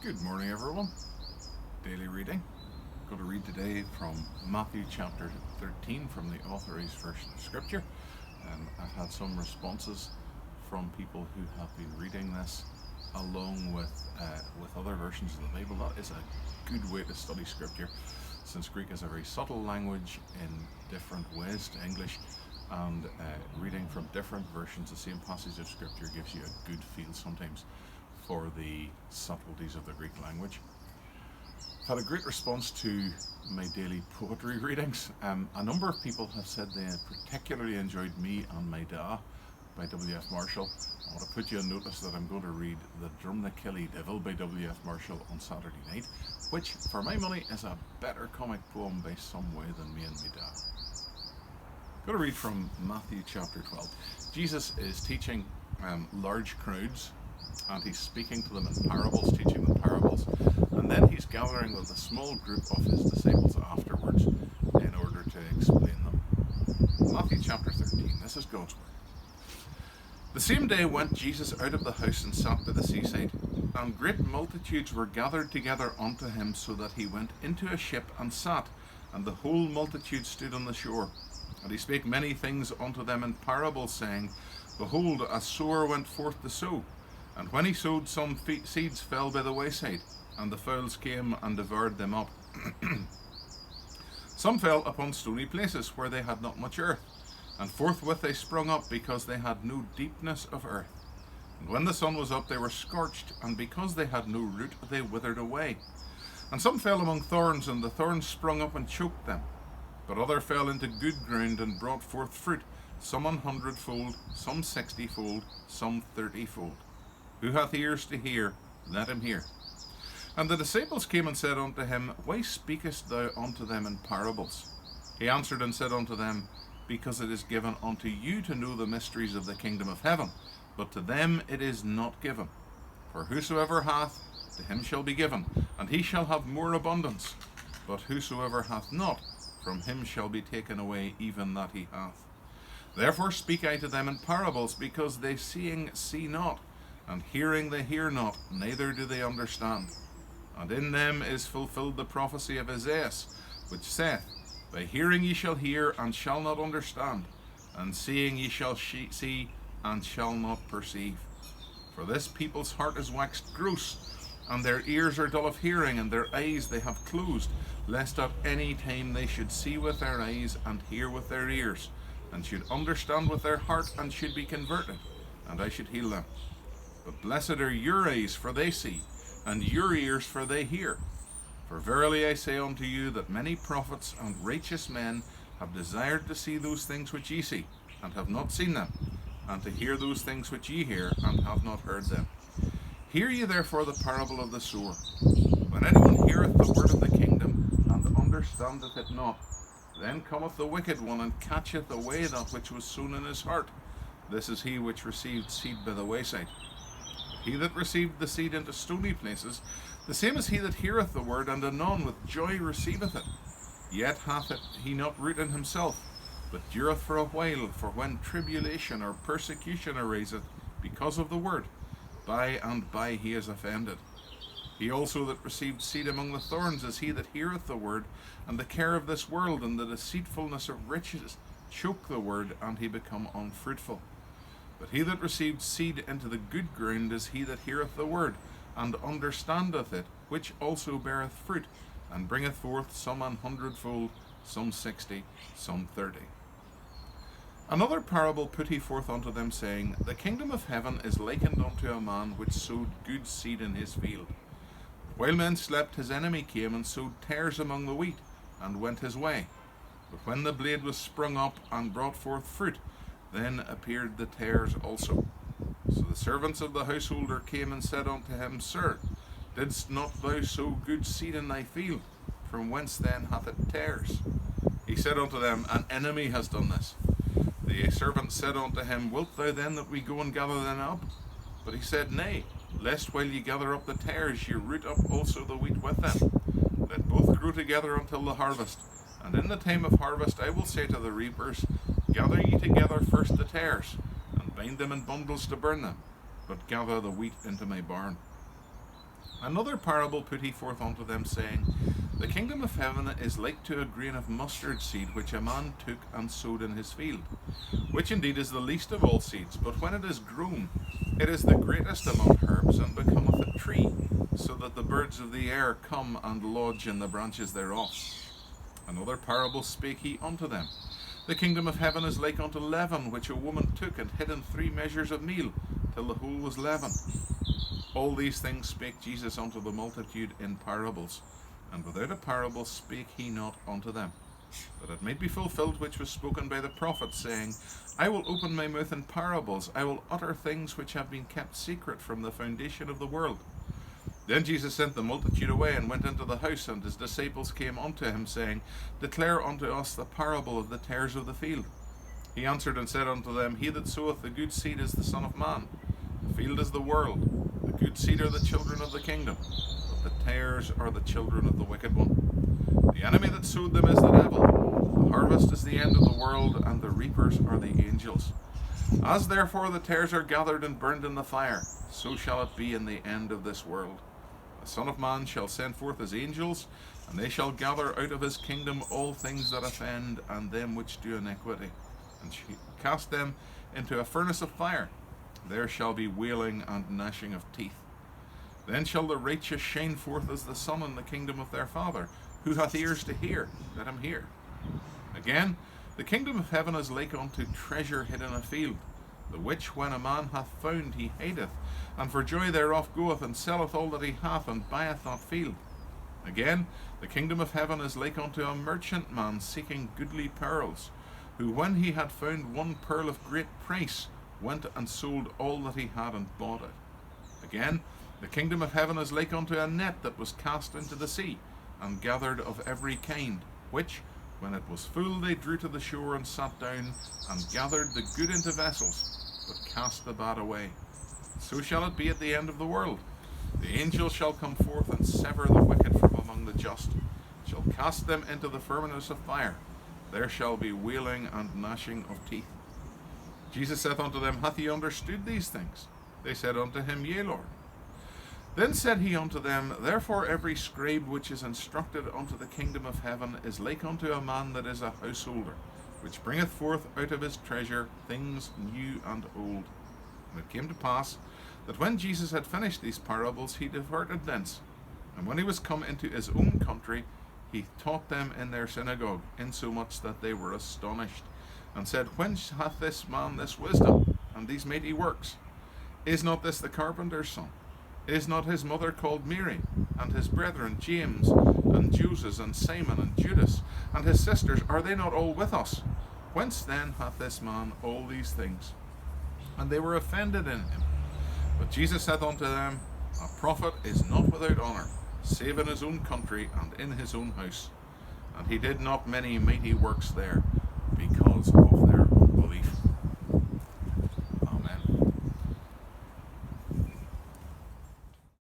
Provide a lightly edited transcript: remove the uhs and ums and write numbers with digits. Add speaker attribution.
Speaker 1: Good morning, everyone. Daily reading. I'm going to read today from Matthew chapter 13 from the Authorised Version of Scripture. I've had some responses from people who have been reading this along with other versions of the Bible. That is a good way to study Scripture, since Greek is a very subtle language in different ways to English, and reading from different versions of the same passage of Scripture gives you a good feel sometimes for the subtleties of the Greek language. I've had a great response to my daily poetry readings. A number of people have said they particularly enjoyed Me and My Da by W.F. Marshall. I want to put you on notice that I'm going to read The Drum the Killie Devil by W.F. Marshall on Saturday night, which, for my money, is a better comic poem by some way than Me and My Da. I'm going to read from Matthew chapter 12. Jesus is teaching large crowds, and he's speaking to them in parables, teaching them parables, and then he's gathering with a small group of his disciples afterwards in order to explain them. Matthew chapter 13, this is God's word. The same day went Jesus out of the house and sat by the seaside, and great multitudes were gathered together unto him, so that he went into a ship and sat, and the whole multitude stood on the shore. And he spake many things unto them in parables, saying, Behold, a sower went forth to sow. And when he sowed, some seeds fell by the wayside, and the fowls came and devoured them up. Some fell upon stony places, where they had not much earth, and forthwith they sprung up, because they had no deepness of earth. And when the sun was up, they were scorched, and because they had no root, they withered away. And some fell among thorns, and the thorns sprung up and choked them. But other fell into good ground, and brought forth fruit, some 100-fold, some 60-fold, some 30-fold. Who hath ears to hear, let him hear. And the disciples came and said unto him, Why speakest thou unto them in parables? He answered and said unto them, Because it is given unto you to know the mysteries of the kingdom of heaven, but to them it is not given. For whosoever hath, to him shall be given, and he shall have more abundance. But whosoever hath not, from him shall be taken away even that he hath. Therefore speak I to them in parables, because they seeing see not, and hearing they hear not, neither do they understand. And in them is fulfilled the prophecy of Isaiah, which saith, By hearing ye shall hear, and shall not understand, and seeing ye shall see, and shall not perceive. For this people's heart is waxed gross, and their ears are dull of hearing, and their eyes they have closed, lest at any time they should see with their eyes, and hear with their ears, and should understand with their heart, and should be converted, and I should heal them. But blessed are your eyes, for they see, and your ears, for they hear. For verily I say unto you, that many prophets and righteous men have desired to see those things which ye see, and have not seen them, and to hear those things which ye hear, and have not heard them. Hear ye therefore the parable of the sower. When anyone heareth the word of the kingdom, and understandeth it not, then cometh the wicked one, and catcheth away that which was sown in his heart. This is he which received seed by the wayside. He that received the seed into stony places, the same is he that heareth the word, and anon with joy receiveth it. Yet hath he not root in himself, but dureth for a while. For when tribulation or persecution ariseth because of the word, by and by he is offended. He also that received seed among the thorns is he that heareth the word, and the care of this world and the deceitfulness of riches choke the word, and he become unfruitful. But he that received seed into the good ground is he that heareth the word, and understandeth it, which also beareth fruit, and bringeth forth some 100-fold, some 60, some 30. Another parable put he forth unto them, saying, The kingdom of heaven is likened unto a man which sowed good seed in his field. While men slept, his enemy came and sowed tares among the wheat, and went his way. But when the blade was sprung up and brought forth fruit, then appeared the tares also. So the servants of the householder came and said unto him, Sir, didst not thou sow good seed in thy field? From whence then hath it tares? He said unto them, An enemy has done this. The servants said unto him, Wilt thou then that we go and gather them up? But he said, Nay, lest while ye gather up the tares, ye root up also the wheat with them. Let both grow together until the harvest. And in the time of harvest I will say to the reapers, Gather ye together first the tares, and bind them in bundles to burn them, but gather the wheat into my barn. Another parable put he forth unto them, saying, The kingdom of heaven is like to a grain of mustard seed, which a man took and sowed in his field, which indeed is the least of all seeds, but when it is grown, it is the greatest among herbs, and becometh a tree, so that the birds of the air come and lodge in the branches thereof. Another parable spake he unto them, The kingdom of heaven is like unto leaven, which a woman took and hid in 3 measures of meal, till the whole was leavened. All these things spake Jesus unto the multitude in parables, and without a parable spake he not unto them, that it might be fulfilled which was spoken by the prophet, saying, I will open my mouth in parables, I will utter things which have been kept secret from the foundation of the world. Then Jesus sent the multitude away, and went into the house, and his disciples came unto him, saying, Declare unto us the parable of the tares of the field. He answered and said unto them, He that soweth the good seed is the Son of Man. The field is the world. The good seed are the children of the kingdom, but the tares are the children of the wicked one. The enemy that sowed them is the devil. The harvest is the end of the world, and the reapers are the angels. As therefore the tares are gathered and burned in the fire, so shall it be in the end of this world. The Son of Man shall send forth his angels, and they shall gather out of his kingdom all things that offend, and them which do iniquity, and cast them into a furnace of fire. There shall be wailing and gnashing of teeth. Then shall the righteous shine forth as the sun in the kingdom of their Father. Who hath ears to hear, let him hear. Again, the kingdom of heaven is like unto treasure hid in a field, the which when a man hath found he hideth, and for joy thereof goeth and selleth all that he hath, and buyeth that field. Again, the kingdom of heaven is like unto a merchant man seeking goodly pearls, who when he had found one pearl of great price, went and sold all that he had and bought it. Again, the kingdom of heaven is like unto a net that was cast into the sea, and gathered of every kind, which, when it was full, they drew to the shore, and sat down, and gathered the good into vessels, but cast the bad away. So shall it be at the end of the world. The angels shall come forth, and sever the wicked from among the just, shall cast them into the furnace of fire. There shall be wailing and gnashing of teeth. Jesus saith unto them, Hath ye understood these things? They said unto him, Yea, Lord. Then said he unto them, Therefore every scribe which is instructed unto the kingdom of heaven is like unto a man that is a householder, which bringeth forth out of his treasure things new and old. And it came to pass that when Jesus had finished these parables, he departed thence. And when he was come into his own country, he taught them in their synagogue, insomuch that they were astonished, and said, Whence hath this man this wisdom, and these mighty works? Is not this the carpenter's son? Is not his mother called Mary, and his brethren James, and Joses, and Simon, and Judas, and his sisters, are they not all with us? Whence then hath this man all these things? And they were offended in him. But Jesus saith unto them, A prophet is not without honour, save in his own country, and in his own house. And he did not many mighty works there, because of their unbelief.